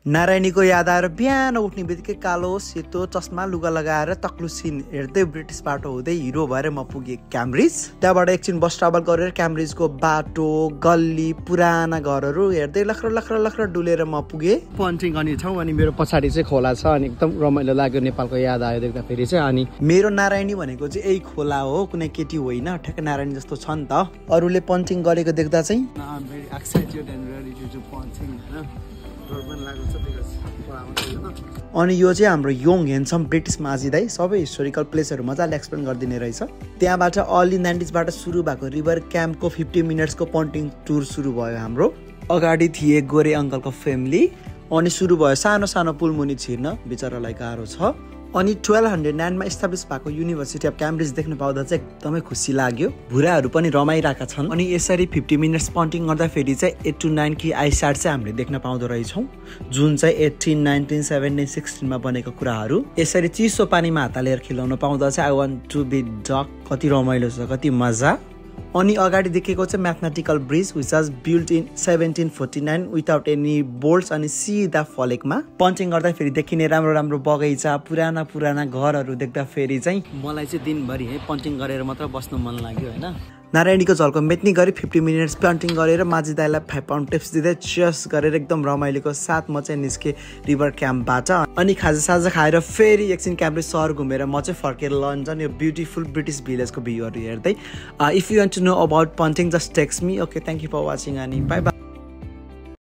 नारायणीको याद आएर बिहान उठ्ने बित्तिकै कालो सेतो चस्मा लुगा लगाएर तक्लु सिन हेर्दै ब्रिटिस बाटो हुँदै हिरो भएर म पुगेँ क्याम्ब्रिज। त्यहाँबाट एकछिन बस ट्राभल गरेर क्याम्ब्रिजको बाटो गल्ली पुराना घरहरू हेर्दै लख्र लख्र लख्र डुलेर म पुगेँ पन्टिङ गर्ने ठाउँ। अनि मेरो पछाडि चाहिँ खोला छ अनि एकदम रमाइलो लाग्यो, नेपालको याद आयो देख्दाखेरि चाहिँ। अनि मेरो नारायणी भनेको चाहिँ यही खोला हो, कुनै केटी होइन, ठ्याक्कै नारायणी जस्तो छ नि त। अरूले पन्टिङ गरेको देख्दा चाहिँ अनि यो चाहिँ हाम्रो यङ ह्यान्डसम ब्रिटिस माझी दाइ सबै हिस्टोरिकल प्लेसहरू मजाले एक्सप्लेन गरिदिने रहेछ। त्यहाँबाट अर्ली 90sबाट सुरु भएको रिभर क्याम्पको 50 मिनट्सको पन्टिङ टुर सुरु भयो हाम्रो। अगाडि थिए गोरे अङ्कलको फ्यामिली अनि सुरु भयो सानो सानो पुलमुनि छिर्न, बिचरालाई गाह्रो छ। अनि 1209मा इस्टाब्लिस भएको युनिभर्सिटी अफ क्याम्ब्रिज देख्न पाउँदा चाहिँ एकदमै खुसी लाग्यो। भुराहरू पनि रमाइरहेका छन्। अनि यसरी 50 मिनट्स पन्टिङ गर्दाखेरि चाहिँ 8 to 9 की आइसार्ट चाहिँ हामीले देख्न पाउँदो रहेछौँ, जुन चाहिँ 18, 19, 17, 16मा बनेको कुराहरू। यसरी चिसो पानीमा हात हालेर खेलाउन पाउँदा चाहिँ I want to be duck, कति रमाइलो छ, कति मजा। अनि अगाडि देखेको चाहिँ mathematical bridge which was built in 1749 without any bolts अनि सिधा फलेकमा। पन्चिङ गर्दाखेरि देखिने राम्रो राम्रो बगैँचा पुराना पुराना घरहरू देख्दाखेरि चाहिँ मलाई चाहिँ दिनभरि है पन्चिङ गरेर मात्र बस्नु मन लाग्यो होइन। नारायणीको झल्को मेट्ने गरी 50 मिनट्स पन्टिङ गरेर माझी दाइलाई 5 पाउन्ड टिप्स दिँदै चियर्स गरेर एकदम रमाइलोको साथ म चाहिँ निस्केँ रिभर क्याम्पबाट। अनि खाजासाजा खाएर फेरि एकछिन क्याम्ब्रिज सहर घुमेर म चाहिँ फर्केर लन्डन यो ब्युटिफुल ब्रिटिस भिलेजको भ्यूहरू हेर्दै। If you want to know about punting just text me. Okay, thank you for watching अनि बाई बाई।